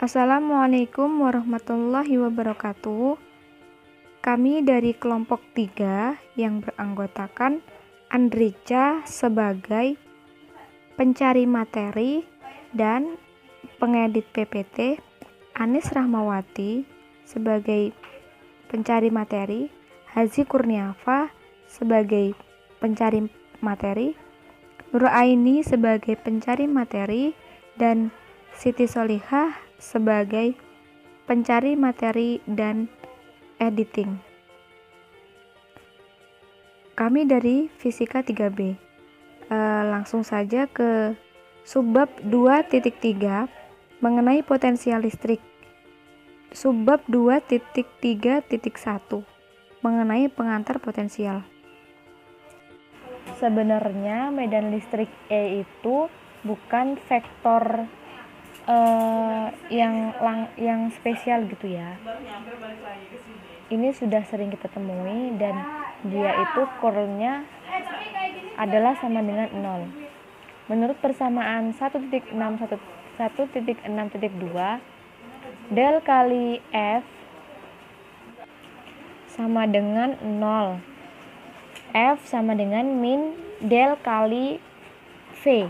Assalamualaikum warahmatullahi wabarakatuh. Kami dari kelompok 3 yang beranggotakan Andrica sebagai pencari materi dan pengedit PPT, Anis Rahmawati sebagai pencari materi, Hazi Kurniafa sebagai pencari materi, Nur Aini sebagai pencari materi, dan Siti Solihah sebagai pencari materi dan editing. Kami dari Fisika 3B. Langsung saja ke subbab 2.3 mengenai potensial listrik. Subbab 2.3.1 mengenai pengantar potensial. Sebenarnya medan listrik E itu bukan vektor yang spesial gitu ya. Ini sudah sering kita temui dan dia itu kurlnya adalah sama dengan 0. Menurut persamaan 1.6.2, del kali F sama dengan 0. F sama dengan min del kali V.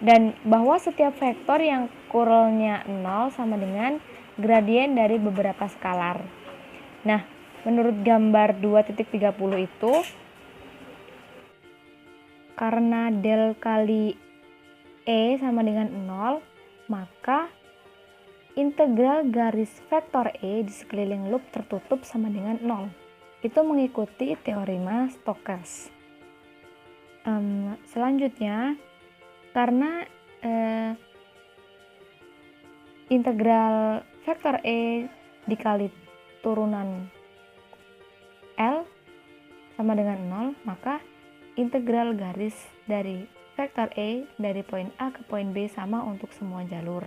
Dan bahwa setiap vektor yang kurlnya 0 sama dengan gradien dari beberapa skalar. Nah, menurut gambar 2.30 itu, karena del kali E sama dengan 0, maka integral garis vektor E di sekeliling loop tertutup sama dengan 0. Itu mengikuti teorema Stokes. Selanjutnya, karena integral vektor E dikali turunan L sama dengan 0, maka integral garis dari vektor E dari poin A ke poin B sama untuk semua jalur.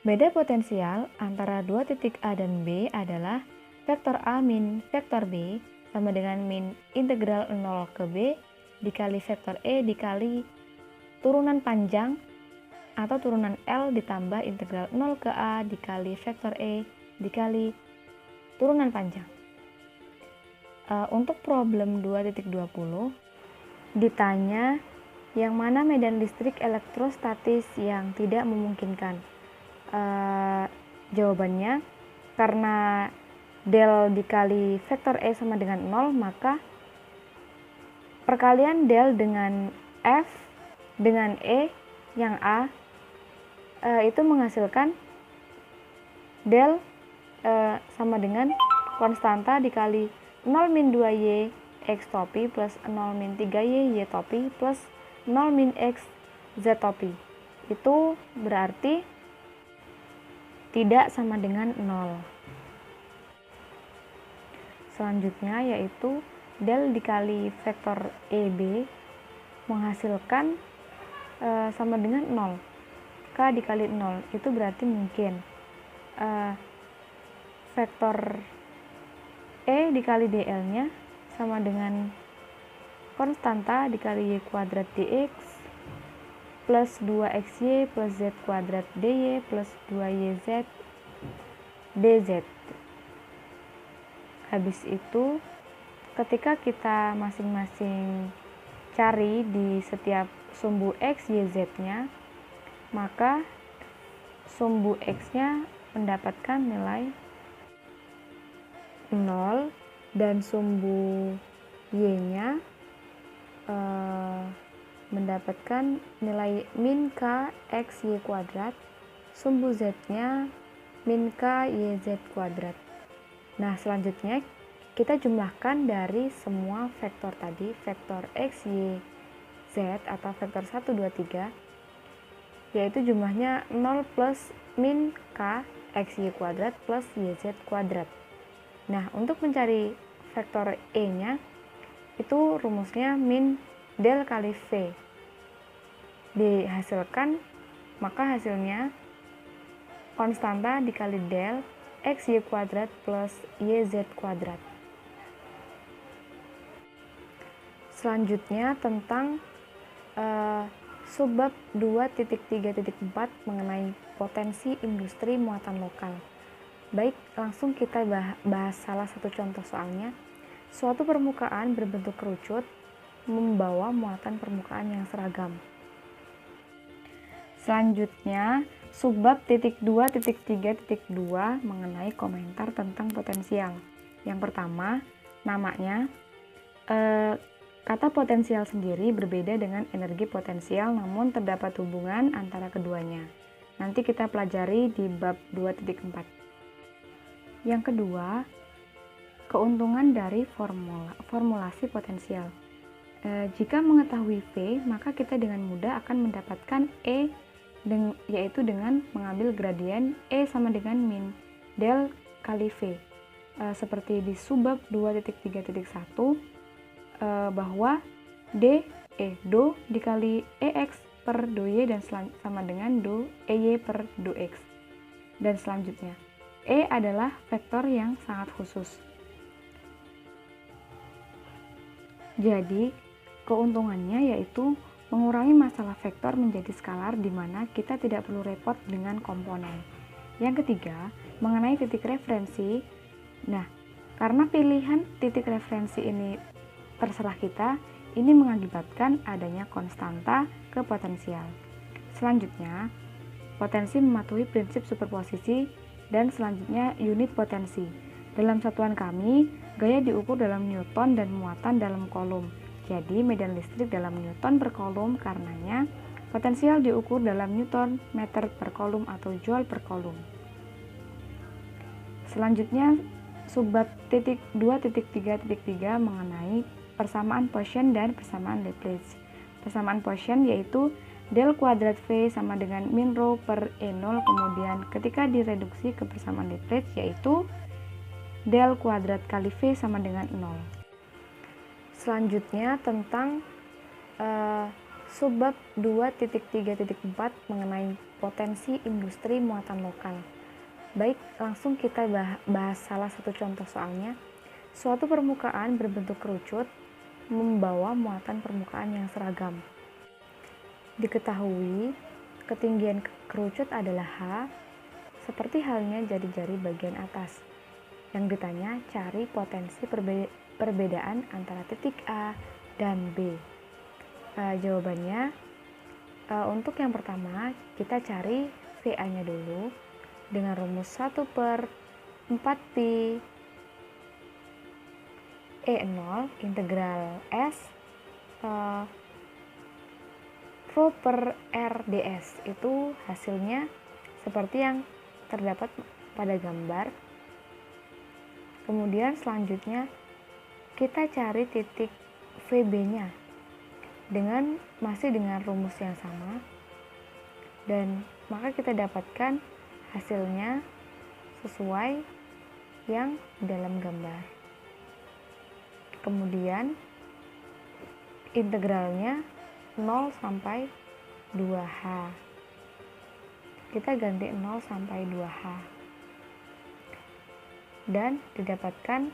Beda potensial antara dua titik A dan B adalah vektor A min vektor B sama dengan min integral 0 ke B dikali vektor E dikali turunan panjang atau turunan L ditambah integral 0 ke A dikali vektor E dikali turunan panjang. Untuk problem 2.20 ditanya yang mana medan listrik elektrostatis yang tidak memungkinkan. Jawabannya, karena del dikali vektor E sama dengan 0, maka perkalian del dengan F dengan E yang A itu menghasilkan del sama dengan konstanta dikali 0 min 2Y X topi plus 0 min 3Y Y topi plus 0 min X Z topi. Itu berarti tidak sama dengan 0. Selanjutnya yaitu del dikali vektor EB menghasilkan sama dengan 0. K dikali 0 itu berarti mungkin vektor E dikali DL nya sama dengan konstanta dikali Y kuadrat DX plus 2XY plus Z kuadrat DY plus 2YZ DZ. Habis itu ketika kita masing-masing cari di setiap sumbu X, Y, Z-nya, maka sumbu X-nya mendapatkan nilai 0 dan sumbu Y-nya mendapatkan nilai min K X Y kuadrat, sumbu Z-nya min K Y Z kuadrat. Nah, selanjutnya kita jumlahkan dari semua vektor tadi, vektor X, Y, Z atau vektor 1, 2, 3, yaitu jumlahnya 0 plus min K X, Y kuadrat plus Y, Z kuadrat. Nah, untuk mencari vektor E-nya, itu rumusnya min del kali V. Dihasilkan, maka hasilnya konstanta dikali del X, Y kuadrat plus Y, Z kuadrat. Selanjutnya tentang Subbab 2.3.4 mengenai potensi industri muatan lokal. Baik, langsung kita bahas salah satu contoh soalnya. Suatu permukaan berbentuk kerucut membawa muatan permukaan yang seragam. Selanjutnya, subbab 2.3.2 mengenai komentar tentang potensial. Yang pertama, namanya kata potensial sendiri berbeda dengan energi potensial, namun terdapat hubungan antara keduanya. Nanti kita pelajari di bab 2.4. Yang kedua, keuntungan dari formulasi potensial. Jika mengetahui V, maka kita dengan mudah akan mendapatkan E, yaitu dengan mengambil gradien E sama dengan min del kali V. Seperti di subbab 2.3.1, bahwa do dikali EX per do Y dan sama dengan do EY per do X. Dan selanjutnya, E adalah vektor yang sangat khusus. Jadi, keuntungannya yaitu mengurangi masalah vektor menjadi skalar di mana kita tidak perlu repot dengan komponen. Yang ketiga, mengenai titik referensi. Nah, karena pilihan titik referensi ini terserah kita, ini mengakibatkan adanya konstanta ke potensial. Selanjutnya, potensi mematuhi prinsip superposisi, dan selanjutnya unit potensi. Dalam satuan kami, gaya diukur dalam Newton dan muatan dalam kolom. Jadi, medan listrik dalam Newton per kolom, karenanya potensial diukur dalam Newton meter per kolom atau joule per kolom. Selanjutnya, subbab 2.3.3 mengenai persamaan Poisson dan persamaan Laplace. Persamaan Poisson yaitu del kuadrat V sama dengan min rho per E0, kemudian ketika direduksi ke persamaan Laplace yaitu del kuadrat kali V sama dengan 0. Selanjutnya tentang subbab 2.3.4 mengenai potensi industri muatan lokal. Baik, langsung kita bahas salah satu contoh soalnya. Suatu permukaan berbentuk kerucut membawa muatan permukaan yang seragam. Diketahui ketinggian kerucut adalah H, seperti halnya jari-jari bagian atas. Yang ditanya, cari potensi perbedaan antara titik A dan B. Jawabannya, untuk yang pertama, kita cari VA-nya dulu dengan rumus 1/4 pi E0 integral S rho per R ds. Itu hasilnya seperti yang terdapat pada gambar. Kemudian selanjutnya kita cari titik VB-nya masih dengan rumus yang sama, dan maka kita dapatkan hasilnya sesuai yang dalam gambar. Kemudian integralnya 0 sampai 2H. Kita ganti 0 sampai 2H. Dan didapatkan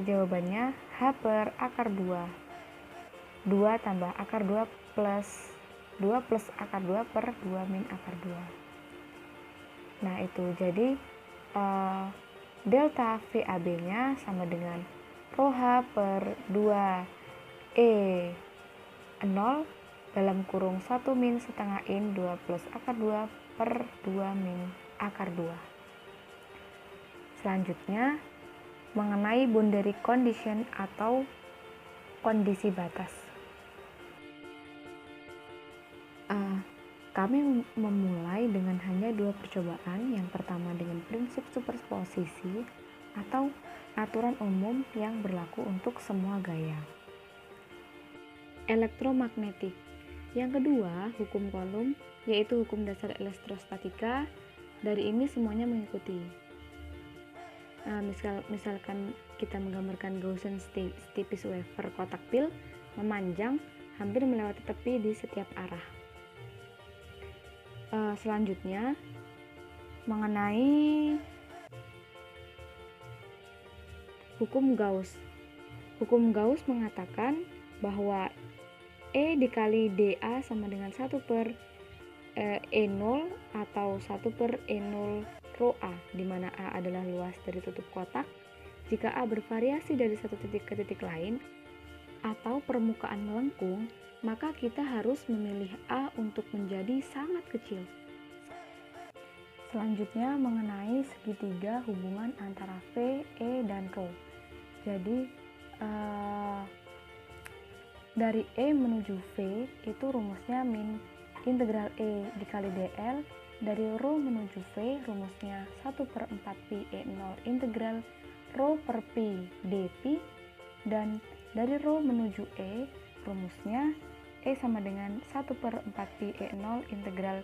jawabannya H per akar 2. 2 tambah akar 2 plus 2 plus akar 2 per 2 min akar 2. Nah, itu jadi delta VAB-nya sama dengan rho H per 2 E0 dalam kurung 1 min setengah in 2 plus akar 2 per 2 min akar 2. Selanjutnya, mengenai boundary condition atau kondisi batas. Kami memulai dengan hanya 2 percobaan. Yang pertama dengan prinsip superposisi atau aturan umum yang berlaku untuk semua gaya elektromagnetik. Yang kedua, hukum Coulomb, yaitu hukum dasar elektrostatika. Dari ini semuanya mengikuti. Misalkan kita menggambarkan Gaussian tipis wafer kotak pil memanjang hampir melewati tepi di setiap arah. Selanjutnya mengenai hukum Gauss. Hukum Gauss mengatakan bahwa E dikali dA sama dengan 1 per E0 atau 1 per E0 rho A, di mana A adalah luas dari tutup kotak. Jika A bervariasi dari satu titik ke titik lain atau permukaan melengkung, maka kita harus memilih A untuk menjadi sangat kecil. Selanjutnya mengenai segitiga hubungan antara V, E, dan Rho. Jadi dari E menuju V itu rumusnya min integral E dikali dl. Dari Rho menuju V rumusnya 1 per 4 pi E0 integral Rho per pi dpi. Dan dari Rho menuju E rumusnya E sama dengan 1 per 4 pi E0 integral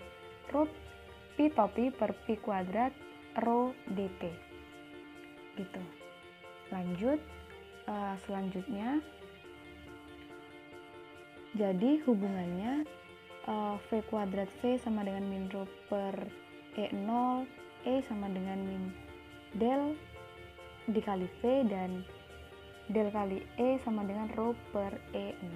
Rho pi topi per pi kuadrat Rho dt. Gitu. Lanjut, selanjutnya jadi hubungannya V kuadrat V sama dengan min Rho per E0, E sama dengan min del dikali V, dan del kali E sama dengan Rho per E0.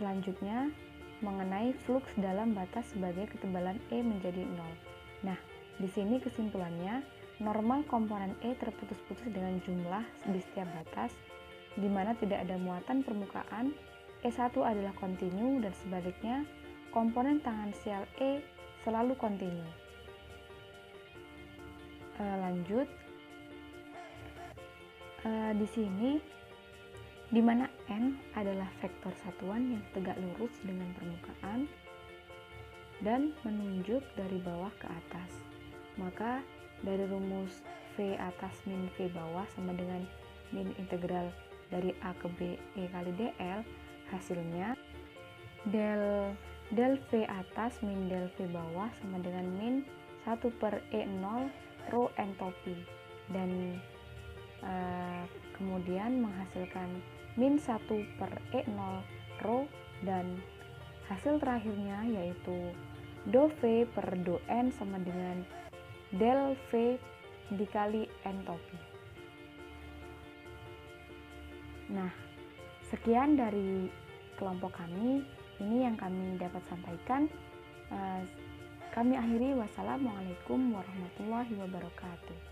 Selanjutnya, mengenai fluks dalam batas sebagai ketebalan E menjadi 0. Nah, di sini kesimpulannya, normal komponen E terputus-putus dengan jumlah di setiap batas, di mana tidak ada muatan permukaan. E1 adalah kontinu dan sebaliknya, komponen tangensial E selalu kontinu. Lanjut, di sini di mana N adalah vektor satuan yang tegak lurus dengan permukaan dan menunjuk dari bawah ke atas. Maka dari rumus V atas min V bawah sama dengan min integral dari A ke B E kali dl, hasilnya del V atas min del V bawah sama dengan min 1 per E0 Rho entopi, dan kemudian menghasilkan min 1 per E0 Rho, dan hasil terakhirnya yaitu do V per do N sama dengan del V dikali entopi. Nah, sekian dari kelompok kami. Ini yang kami dapat sampaikan. Kami akhiri. Wassalamualaikum warahmatullahi wabarakatuh.